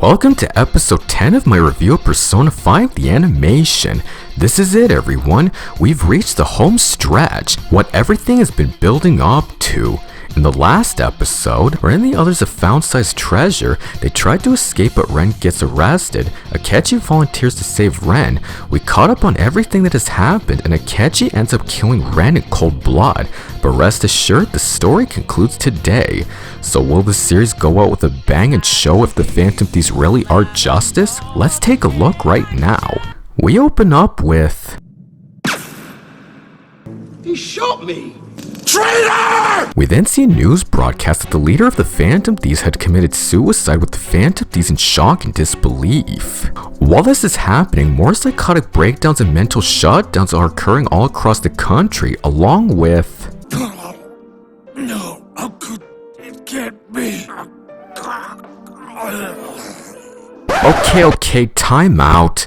Welcome to episode 10 of my review of Persona 5 the animation. This is it, everyone. We've reached the home stretch, what everything has been building up to. In the last episode, Ren and the others have found Sai's treasure. They tried to escape, but Ren gets arrested. Akechi volunteers to save Ren. We caught up on everything that has happened, and Akechi ends up killing Ren in cold blood. But rest assured, the story concludes today. So will the series go out with a bang and show if the Phantom Thieves really are justice? Let's take a look right now. We open up with... He shot me! Traitor! We then see a news broadcast that the leader of the Phantom Thieves had committed suicide, with the Phantom Thieves in shock and disbelief. While this is happening, more psychotic breakdowns and mental shutdowns are occurring all across the country, along with... No, how could it get me? Okay, time out.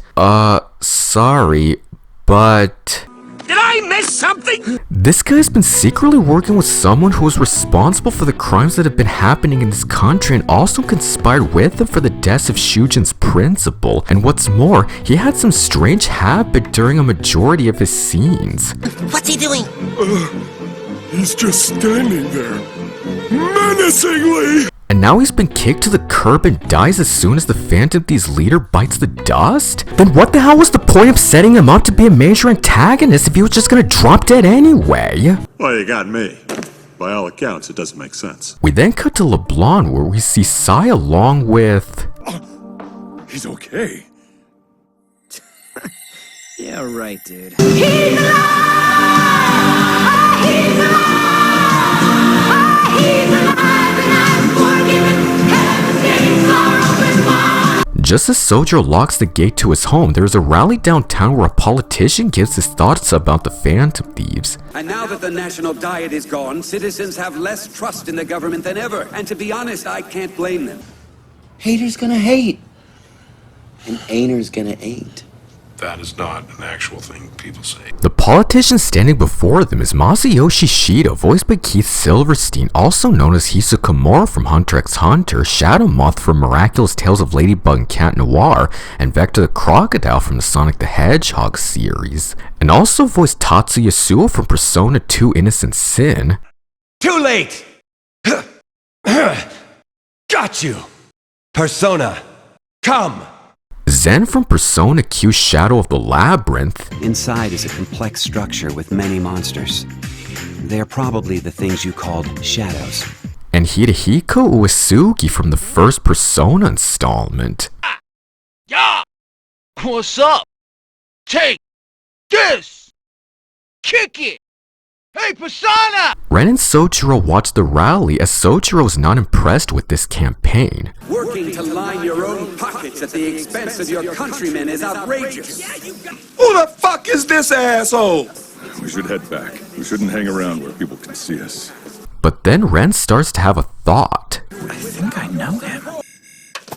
Sorry, but... Did I miss something? This guy's been secretly working with someone who was responsible for the crimes that have been happening in this country and also conspired with him for the deaths of Shujin's principal. And what's more, he had some strange habit during a majority of his scenes. What's he doing? He's just standing there, menacingly! And now he's been kicked to the curb and dies as soon as the Phantom Thieves leader bites the dust? Then what the hell was the point of setting him up to be a major antagonist if he was just gonna drop dead anyway? Well, you got me. By all accounts, it doesn't make sense. We then cut to LeBlanc, where we see Sai along with... He's okay. Yeah, right, dude. He's alive! He's alive! He's alive and I'm forgiven. Heaven's gate, sorrow is mine. Just as Sojiro locks the gate to his home, there is a rally downtown where a politician gives his thoughts about the Phantom Thieves. And now that the national diet is gone, citizens have less trust in the government than ever. And to be honest, I can't blame them. Haters gonna hate. And ain'ters gonna ain't. That is not an actual thing people say. The politician standing before them is Masayoshi Shido, voiced by Keith Silverstein, also known as Hisokamura from Hunter x Hunter, Shadow Moth from Miraculous Tales of Ladybug and Cat Noir, and Vector the Crocodile from the Sonic the Hedgehog series, and also voiced Tatsuya Suo from Persona 2 Innocent Sin. Too late! Got you! Persona, come! Zen from Persona Q Shadow of the Labyrinth. Inside is a complex structure with many monsters. They're probably the things you called shadows. And Hidehiko Uesugi from the first Persona installment. Yeah! What's up? Take this! Kick it! Hey, Persona! Ren and Sojiro watch the rally as Sojiro is not impressed with this campaign. Working to line your own pockets at the expense of your countrymen is outrageous. Who the fuck is this asshole? We should head back. We shouldn't hang around where people can see us. But then Ren starts to have a thought. I think I know him.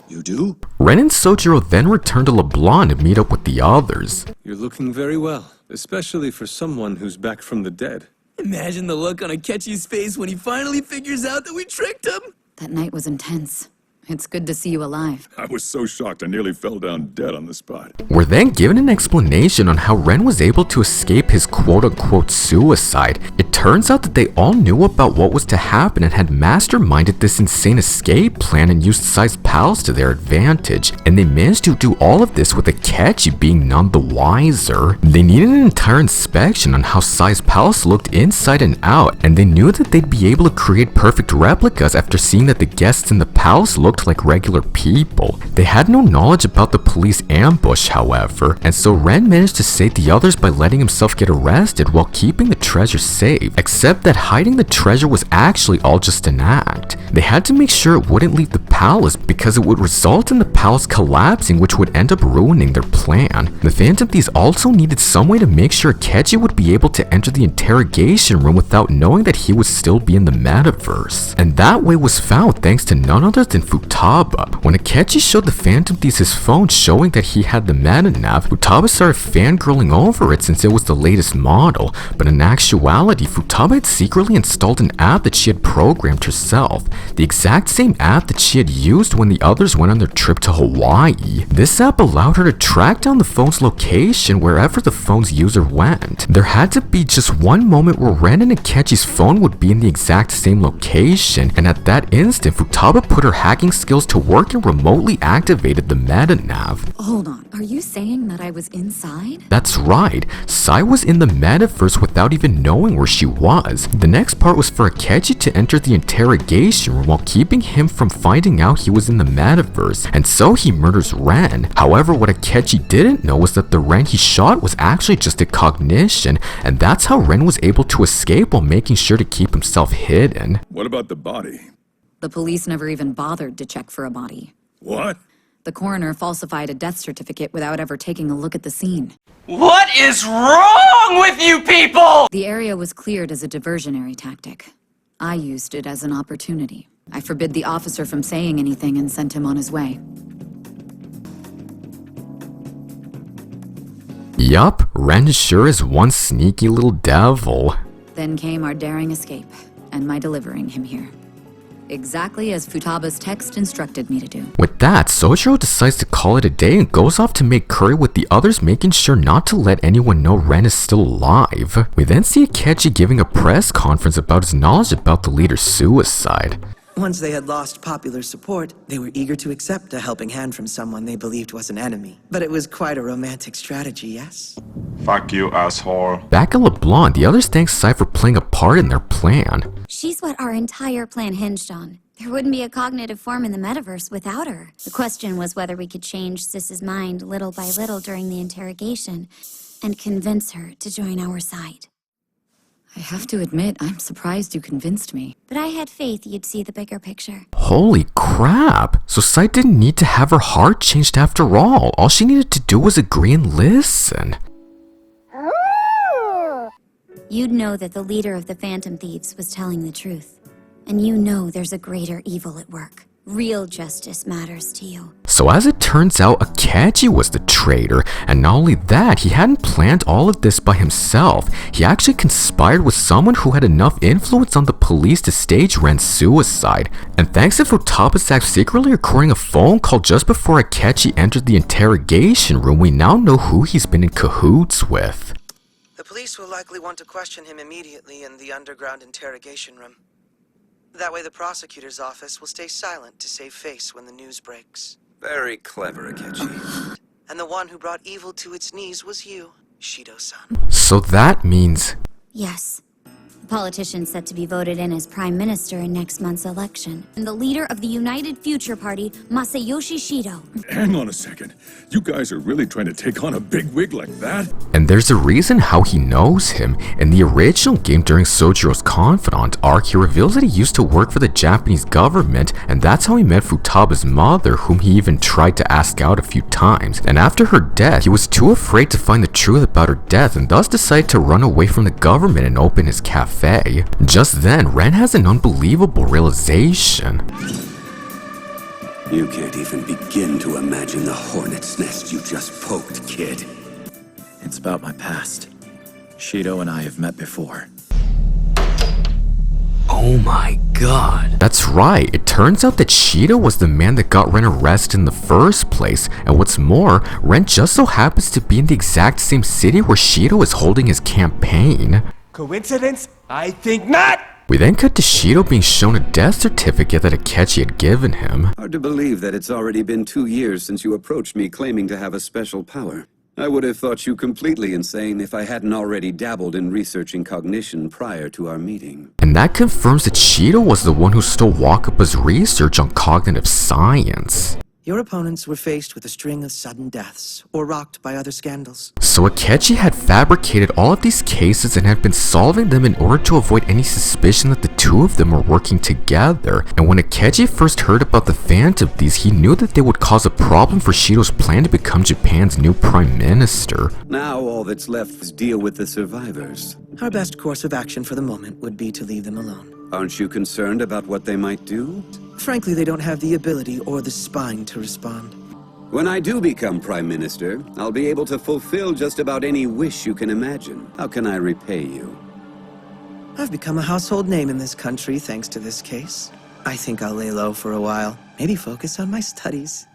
You do? Ren and Sojiro then return to LeBlanc to meet up with the others. You're looking very well, especially for someone who's back from the dead. Imagine the look on Akechi's face when he finally figures out that we tricked him. That night was intense. It's good to see you alive. I was so shocked I nearly fell down dead on the spot. We're then given an explanation on how Ren was able to escape his quote-unquote suicide. It turns out that they all knew about what was to happen and had masterminded this insane escape plan and used Sai's pals to their advantage. And they managed to do all of this with Akechi being none the wiser. They needed an entire inspection on how Sai's palace looked inside and out, and they knew that they'd be able to create perfect replicas after seeing that the guests in the palace looked looked like regular people. They had no knowledge about the police ambush, however, and so Ren managed to save the others by letting himself get arrested while keeping the treasure safe, except that hiding the treasure was actually all just an act. They had to make sure it wouldn't leave the palace because it would result in the palace collapsing, which would end up ruining their plan. The Phantom Thieves also needed some way to make sure Akechi would be able to enter the interrogation room without knowing that he would still be in the Metaverse. And that way was found thanks to none other than Futaba. When Akechi showed the Phantom Thieves his phone showing that he had the Metanav, Futaba started fangirling over it since it was the latest model, but in actuality, Futaba had secretly installed an app that she had programmed herself, the exact same app that she had used when the others went on their trip to Hawaii. This app allowed her to track down the phone's location wherever the phone's user went. There had to be just one moment where Ren and Akechi's phone would be in the exact same location, and at that instant, Futaba put her hacking skills to work and remotely activated the Metanav. Hold on, are you saying that I was inside? That's right, Sai was in the Metaverse without even knowing where she was. The next part was for Akechi to enter the interrogation room while keeping him from finding out he was in the Metaverse, and so he murders Ren. However, what Akechi didn't know was that the Ren he shot was actually just a cognition, and that's how Ren was able to escape while making sure to keep himself hidden. What about the body? The police never even bothered to check for a body. What? The coroner falsified a death certificate without ever taking a look at the scene. What is wrong with you people? The area was cleared as a diversionary tactic. I used it as an opportunity. I forbid the officer from saying anything and sent him on his way. Yup, Ren sure is one sneaky little devil. Then came our daring escape, and my delivering him here. Exactly as Futaba's text instructed me to do. With that, Sojiro decides to call it a day and goes off to make curry with the others, making sure not to let anyone know Ren is still alive. We then see Akechi giving a press conference about his knowledge about the leader's suicide. Once they had lost popular support, they were eager to accept a helping hand from someone they believed was an enemy. But it was quite a romantic strategy, yes? Fuck you, asshole. Back at LeBlanc, the others thank Sai for playing a part in their plan. She's what our entire plan hinged on. There wouldn't be a cognitive form in the Metaverse without her. The question was whether we could change Sis's mind little by little during the interrogation and convince her to join our side. I have to admit, I'm surprised you convinced me. But I had faith you'd see the bigger picture. Holy crap! So Sai didn't need to have her heart changed after all. All she needed to do was agree and listen. You'd know that the leader of the Phantom Thieves was telling the truth. And you know there's a greater evil at work. Real justice matters to you. So as it turns out, Akechi was the traitor, and not only that, he hadn't planned all of this by himself. He actually conspired with someone who had enough influence on the police to stage Ren's suicide. And thanks to Futaba's act secretly recording a phone call just before Akechi entered the interrogation room, we now know who he's been in cahoots with. The police will likely want to question him immediately in the underground interrogation room. That way the prosecutor's office will stay silent to save face when the news breaks. Very clever, Akechi. And the one who brought evil to its knees was you, Shido-san. So that means... Yes. The politician set to be voted in as prime minister in next month's election. And the leader of the United Future Party, Masayoshi Shido. Hang on a second. You guys are really trying to take on a bigwig like that? And there's a reason how he knows him. In the original game during Sojiro's Confidant arc, he reveals that he used to work for the Japanese government, and that's how he met Futaba's mother, whom he even tried to ask out a few times. And after her death, he was too afraid to find the truth about her death and thus decided to run away from the government and open his cafe. Just then, Ren has an unbelievable realization. You can't even begin to imagine the hornet's nest you just poked, kid. It's about my past. Shido and I have met before. Oh my god. That's right, it turns out that Shido was the man that got Ren arrested in the first place, and what's more, Ren just so happens to be in the exact same city where Shido is holding his campaign. Coincidence? I think not! We then cut to Shido being shown a death certificate that Akechi had given him. Hard to believe that it's already been 2 years since you approached me claiming to have a special power. I would have thought you completely insane if I hadn't already dabbled in researching cognition prior to our meeting. And that confirms that Shido was the one who stole Wakaba's research on cognitive science. Your opponents were faced with a string of sudden deaths, or rocked by other scandals. So Akechi had fabricated all of these cases and had been solving them in order to avoid any suspicion that the two of them were working together. And when Akechi first heard about the Phantom Thieves, he knew that they would cause a problem for Shido's plan to become Japan's new prime minister. Now all that's left is deal with the survivors. Our best course of action for the moment would be to leave them alone. Aren't you concerned about what they might do? Frankly, they don't have the ability or the spine to respond. When I do become Prime Minister, I'll be able to fulfill just about any wish you can imagine. How can I repay you? I've become a household name in this country thanks to this case. I think I'll lay low for a while. Maybe focus on my studies.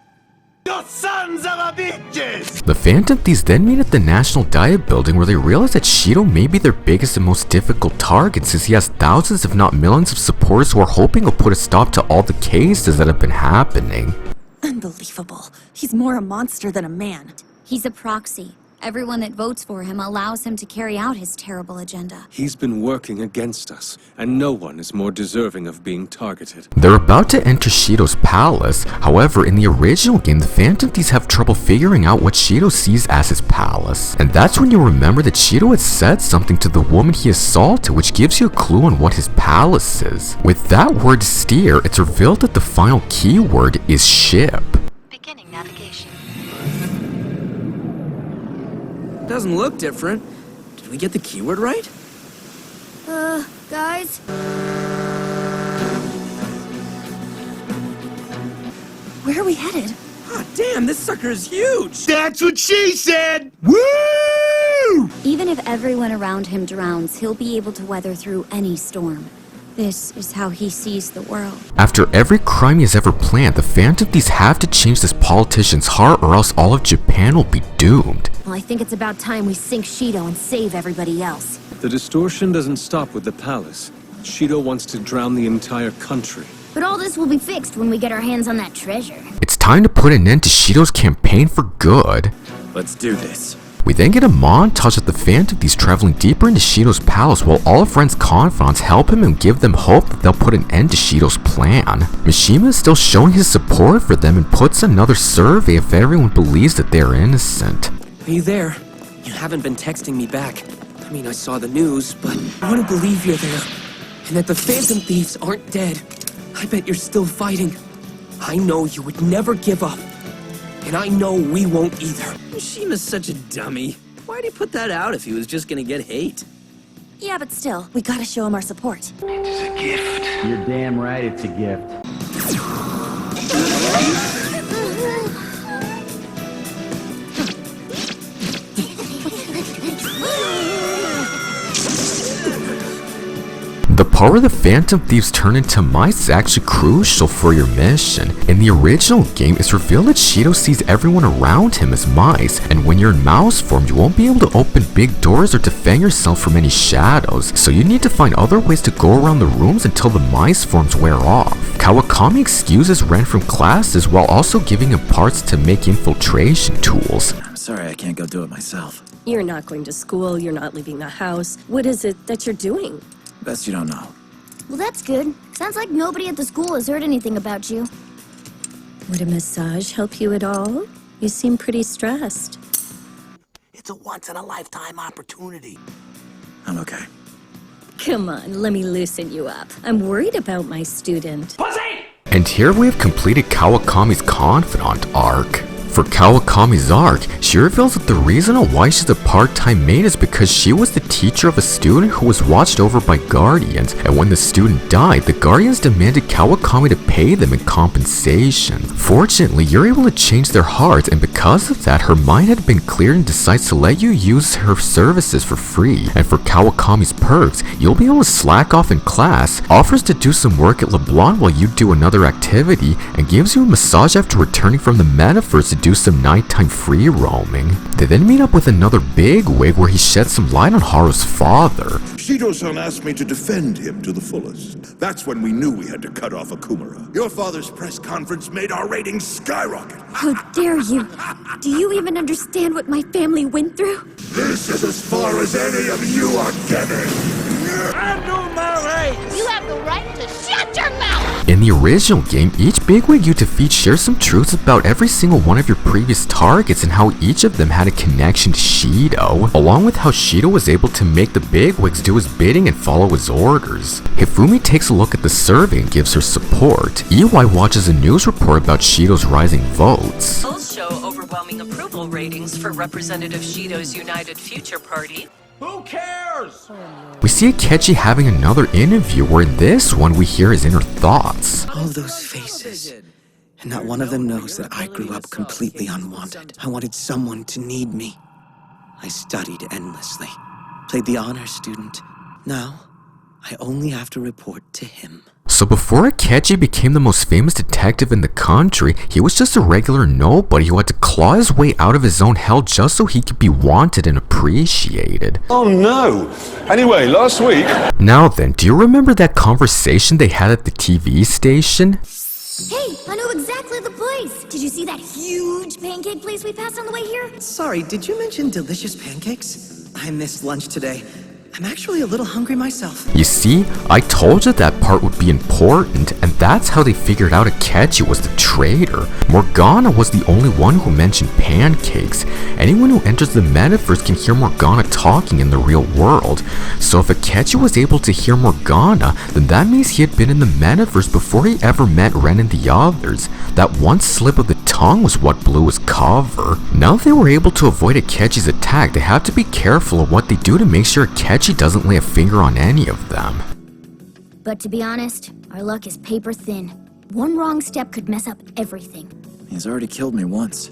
You sons of a bitches! The Phantom Thieves then meet at the National Diet Building where they realize that Shido may be their biggest and most difficult target since he has thousands if not millions of supporters who are hoping to put a stop to all the cases that have been happening. Unbelievable. He's more a monster than a man. He's a proxy. Everyone that votes for him allows him to carry out his terrible agenda. He's been working against us, and no one is more deserving of being targeted. They're about to enter Shido's palace. However, in the original game, the Phantom Thieves have trouble figuring out what Shido sees as his palace. And that's when you remember that Shido had said something to the woman he assaulted, which gives you a clue on what his palace is. With that word steer, it's revealed that the final keyword is ship. Beginning navigation. Doesn't look different. Did we get the keyword right? Guys? Where are we headed? Ah, damn, this sucker is huge! That's what she said! Woo! Even if everyone around him drowns, he'll be able to weather through any storm. This is how he sees the world. After every crime he has ever planned, the Phantom Thieves have to change this politician's heart or else all of Japan will be doomed. Well, I think it's about time we sink Shido and save everybody else. The distortion doesn't stop with the palace. Shido wants to drown the entire country. But all this will be fixed when we get our hands on that treasure. It's time to put an end to Shido's campaign for good. Let's do this. We then get a montage of the Phantom Thieves traveling deeper into Shido's palace while all of Ren's confidants help him and give them hope that they'll put an end to Shido's plan. Mishima is still showing his support for them and puts another survey if everyone believes that they're innocent. Are you there? You haven't been texting me back. I mean, I saw the news, but I want to believe you're there. And that the Phantom Thieves aren't dead. I bet you're still fighting. I know you would never give up. And I know we won't either. Mishima's such a dummy. Why'd he put that out if he was just gonna get hate? Yeah, but still, we gotta show him our support. It's a gift. You're damn right it's a gift. The part where the Phantom Thieves turn into mice is actually crucial for your mission. In the original game, it's revealed that Shido sees everyone around him as mice, and when you're in mouse form, you won't be able to open big doors or defend yourself from any shadows, so you need to find other ways to go around the rooms until the mice forms wear off. Kawakami excuses Ren from classes while also giving him parts to make infiltration tools. I'm sorry I can't go do it myself. You're not going to school, you're not leaving the house. What is it that you're doing? Best you don't know. Well, that's good. Sounds like nobody at the school has heard anything about you. Would a massage help you at all? You seem pretty stressed. It's a once-in-a-lifetime opportunity. I'm okay. Come on, let me loosen you up. I'm worried about my student. And here we have completed Kawakami's confidant arc. For Kawakami's arc, she reveals that the reason why she's a part-time maid is because she was the teacher of a student who was watched over by guardians, and when the student died, the guardians demanded Kawakami to pay them in compensation. Fortunately, you're able to change their hearts, and because of that, her mind had been cleared and decides to let you use her services for free. And for Kawakami's perks, you'll be able to slack off in class, offers to do some work at LeBlanc while you do another activity, and gives you a massage after returning from the Metaverse to do some nighttime free roaming. They then meet up with another big wig where he sheds some light on Haru's father. Shido-san asked me to defend him to the fullest. That's when we knew we had to cut off Akumura. Your father's press conference made our ratings skyrocket. How dare you? Do you even understand what my family went through? This is as far as any of you are getting. You have the right to shut your mouth! In the original game, each bigwig you defeat shares some truths about every single one of your previous targets and how each of them had a connection to Shido, along with how Shido was able to make the bigwigs do his bidding and follow his orders. Hifumi takes a look at the survey and gives her support. EY watches a news report about Shido's rising votes. Polls show overwhelming approval ratings for Representative Shido's United Future Party. Who cares? We see Akechi having another interview where in this one we hear his inner thoughts. All those faces. And not one of them knows that I grew up completely unwanted. I wanted someone to need me. I studied endlessly. Played the honors student. Now, I only have to report to him. So before Akechi became the most famous detective in the country, he was just a regular nobody who had to claw his way out of his own hell just so he could be wanted and appreciated. Oh no! Anyway, last week... Now then, do you remember that conversation they had at the TV station? Hey, I know exactly the place! Did you see that huge pancake place we passed on the way here? Sorry, did you mention delicious pancakes? I missed lunch today. I'm actually a little hungry myself. You see, I told you that part would be important, and that's how they figured out Akechi was the traitor. Morgana was the only one who mentioned pancakes. Anyone who enters the Metaverse can hear Morgana talking in the real world. So if Akechi was able to hear Morgana, then that means he had been in the Metaverse before he ever met Ren and the others. That one slip of the tongue was what blew his cover. Now they were able to avoid Akechi's attack, they have to be careful of what they do to make sure Akechi doesn't lay a finger on any of them. But to be honest, our luck is paper thin. One wrong step could mess up everything. He's already killed me once.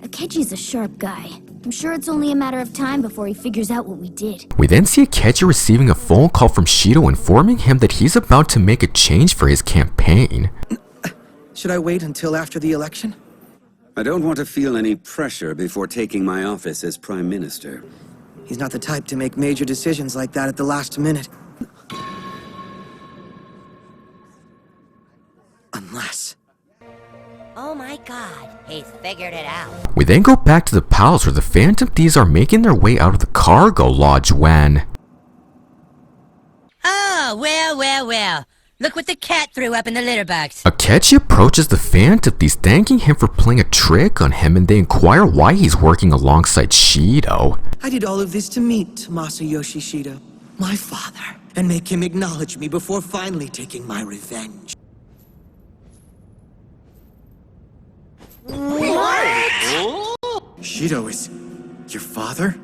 Akechi's a sharp guy. I'm sure it's only a matter of time before he figures out what we did. We then see Akechi receiving a phone call from Shido informing him that he's about to make a change for his campaign. Should I wait until after the election? I don't want to feel any pressure before taking my office as Prime Minister. He's not the type to make major decisions like that at the last minute. Unless... Oh my god, he's figured it out. We then go back to the palace where the Phantom Thieves are making their way out of the cargo lodge when... Oh, well. Look what the cat threw up in the litter box. Akechi approaches the Phantom Thieves, thanking him for playing a trick on him, and they inquire why he's working alongside Shido. I did all of this to meet Masayoshi Shido, my father, and make him acknowledge me before finally taking my revenge. What? Shido is your father?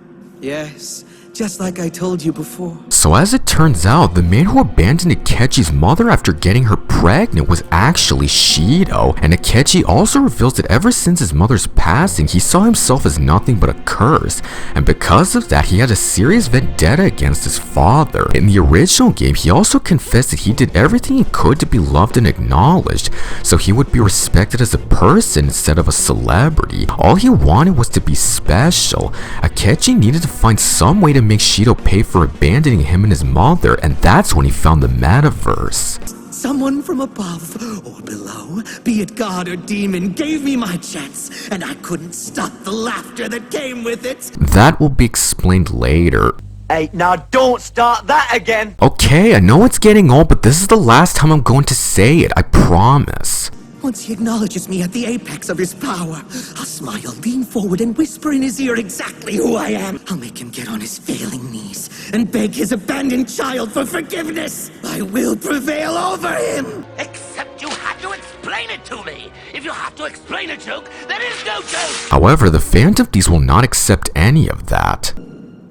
Yes, just like I told you before. So as it turns out, the man who abandoned Akechi's mother after getting her pregnant was actually Shido, and Akechi also reveals that ever since his mother's passing, he saw himself as nothing but a curse, and because of that, he had a serious vendetta against his father. In the original game, he also confessed that he did everything he could to be loved and acknowledged, so he would be respected as a person instead of a celebrity. All he wanted was to be special. Akechi needed to find some way to make Shido pay for abandoning him and his mother, and that's when he found the Metaverse. Someone from above or below, be it God or demon, gave me my chance, and I couldn't stop the laughter that came with it. That will be explained later. Hey, now don't start that again! Okay, I know it's getting old, but this is the last time I'm going to say it, I promise. Once he acknowledges me at the apex of his power, I'll smile, lean forward, and whisper in his ear exactly who I am. I'll make him get on his failing knees and beg his abandoned child for forgiveness. I will prevail over him. Except you have to explain it to me. If you have to explain a joke, there is no joke. However, the Phantom Thieves will not accept any of that.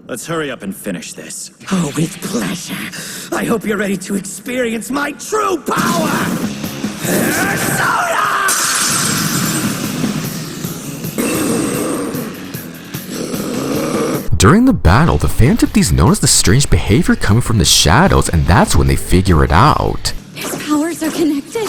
Let's hurry up and finish this. Oh, with pleasure. I hope you're ready to experience my true power. During the battle, the Phantom Thieves notice the strange behavior coming from the shadows, and that's when they figure it out. His powers are connected.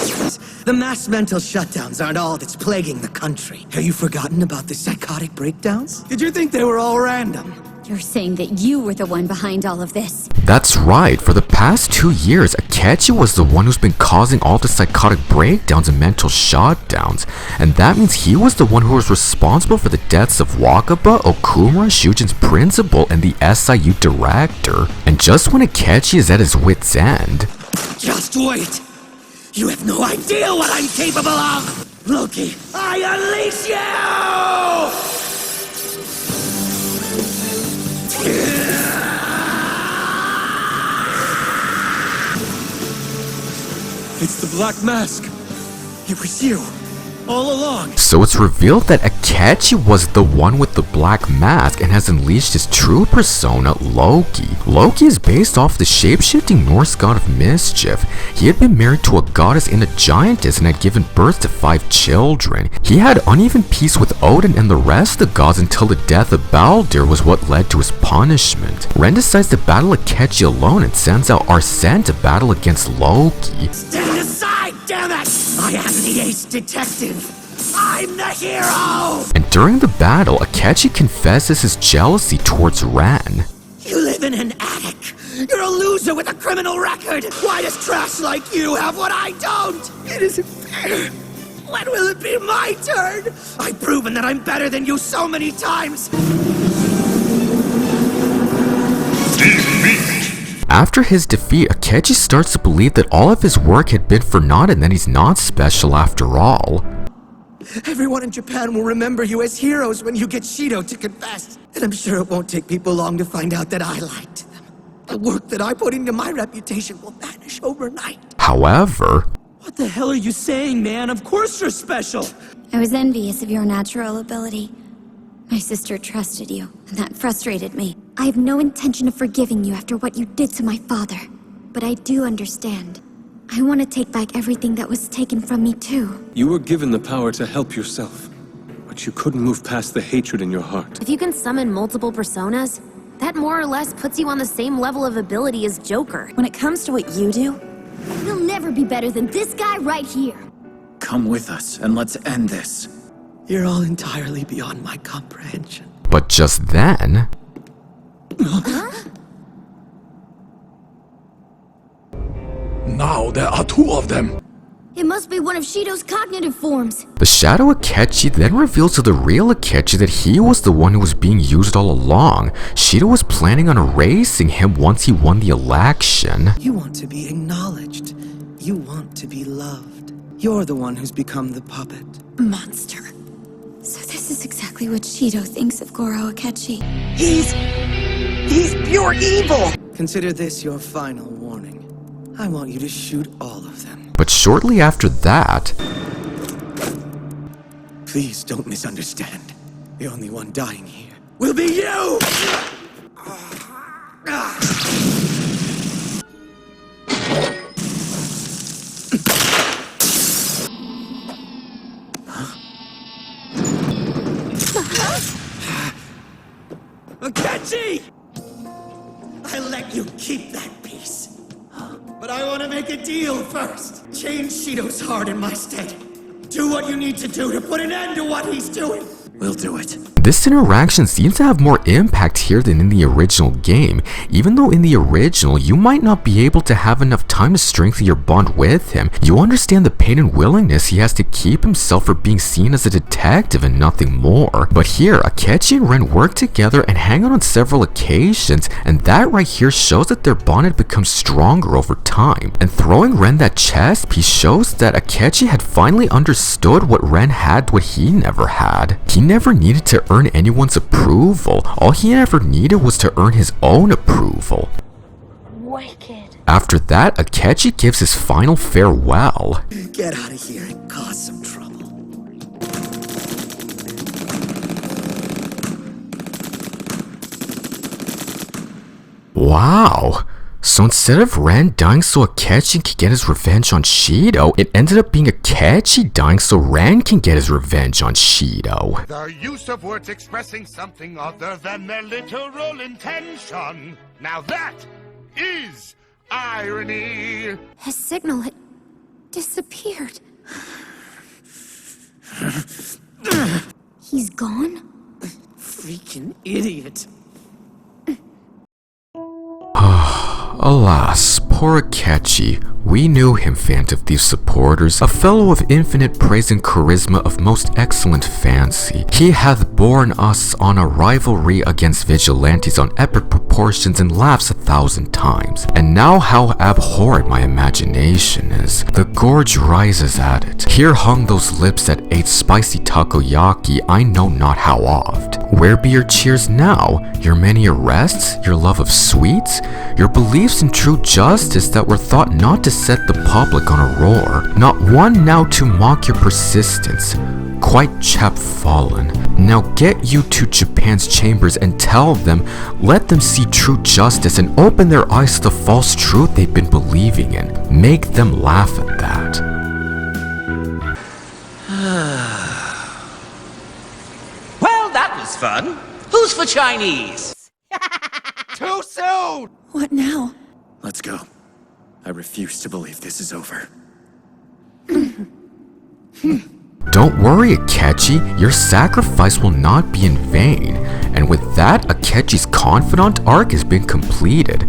The mass mental shutdowns aren't all that's plaguing the country. Have you forgotten about the psychotic breakdowns? Did you think they were all random? You're saying that you were the one behind all of this. That's right, for the past 2 years, Akechi was the one who's been causing all the psychotic breakdowns and mental shutdowns, and that means he was the one who was responsible for the deaths of Wakaba, Okumura, Shujin's principal, and the SIU director. And just when Akechi is at his wit's end... Just wait! You have no idea what I'm capable of! Loki, I unleash you! It's the Black Mask. It was you, all along. So it's revealed that Akechi was the one with the black mask and has unleashed his true persona, Loki. Loki is based off the shape-shifting Norse god of mischief. He had been married to a goddess and a giantess and had given birth to 5 children. He had uneven peace with Odin and the rest of the gods until the death of Baldur was what led to his punishment. Ren decides to battle Akechi alone and sends out Arsene to battle against Loki. Stand aside, damn it! I am the ace detective! I'm the hero! And during the battle, Akechi confesses his jealousy towards Ren. You live in an attic! You're a loser with a criminal record! Why does trash like you have what I don't? It isn't fair! When will it be my turn? I've proven that I'm better than you so many times! After his defeat, Akechi starts to believe that all of his work had been for naught and that he's not special after all. Everyone in Japan will remember you as heroes when you get Shido to confess. And I'm sure it won't take people long to find out that I lied to them. The work that I put into my reputation will vanish overnight. However... What the hell are you saying, man? Of course you're special! I was envious of your natural ability. My sister trusted you, and that frustrated me. I have no intention of forgiving you after what you did to my father. But I do understand. I want to take back everything that was taken from me, too. You were given the power to help yourself, but you couldn't move past the hatred in your heart. If you can summon multiple personas, that more or less puts you on the same level of ability as Joker. When it comes to what you do, you'll never be better than this guy right here. Come with us, and let's end this. You're all entirely beyond my comprehension. But just then... Now there are 2 of them. It must be one of Shido's cognitive forms. The Shadow Akechi then reveals to the real Akechi that he was the one who was being used all along. Shido was planning on erasing him once he won the election. You want to be acknowledged. You want to be loved. You're the one who's become the puppet. Monster. So this is exactly what Shido thinks of Goro Akechi. He's pure evil! Consider this your final warning. I want you to shoot all of them. But shortly after that... Please don't misunderstand. The only one dying here will be you! Akechi! I let you keep that piece. But I want to make a deal first. Change Shido's heart in my stead. Do what you need to do to put an end to what he's doing. We'll do it. This interaction seems to have more impact here than in the original game, even though in the original you might not be able to have enough time to strengthen your bond with him. You understand the pain and willingness he has to keep himself for being seen as a detective and nothing more. But here, Akechi and Ren work together and hang out on several occasions, and that right here shows that their bond had become stronger over time. And throwing Ren that chess piece shows that Akechi had finally understood what Ren had what he never had. He never needed to earn anyone's approval. All he ever needed was to earn his own approval. Wicked. After that, Akechi gives his final farewell. Get out of here and cause some trouble. Wow. So instead of Ren dying so Akechi can get his revenge on Shido, it ended up being Akechi dying so Ren can get his revenge on Shido. The use of words expressing something other than their literal intention. Now that is irony. His signal had disappeared. He's gone? Freaking idiot. Alas, poor Akechi. We knew him, Phantom Thieves supporters, a fellow of infinite praise and charisma of most excellent fancy. He hath borne us on a rivalry against vigilantes on epic proportions and laughs 1,000 times. And now how abhorrent my imagination is. The gorge rises at it. Here hung those lips that ate spicy takoyaki I know not how oft. Where be your cheers now? Your many arrests? Your love of sweets? Your beliefs in true justice that were thought not to set the public on a roar? Not one now to mock your persistence. Quite chapfallen. Now get you to Japan's chambers and tell them, let them see true justice and open their eyes to the false truth they've been believing in. Make them laugh at that. Well, that was fun. Who's for Chinese? Too soon! What now? Let's go. I refuse to believe this is over. Don't worry, Akechi, your sacrifice will not be in vain. And with that, Akechi's confidant arc has been completed.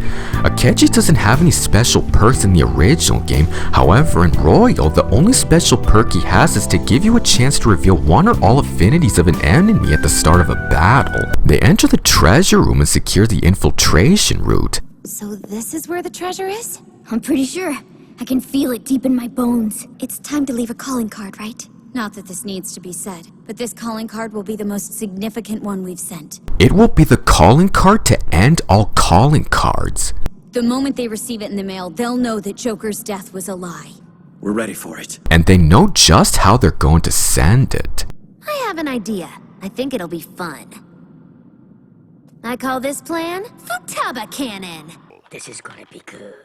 Akechi doesn't have any special perks in the original game. However, in Royal, the only special perk he has is to give you a chance to reveal one or all affinities of an enemy at the start of a battle. They enter the treasure room and secure the infiltration route. So this is where the treasure is? I'm pretty sure. I can feel it deep in my bones. It's time to leave a calling card, right? Not that this needs to be said, but this calling card will be the most significant one we've sent. It will be the calling card to end all calling cards. The moment they receive it in the mail, they'll know that Joker's death was a lie. We're ready for it. And they know just how they're going to send it. I have an idea. I think it'll be fun. I call this plan Futaba Cannon. This is gonna be good.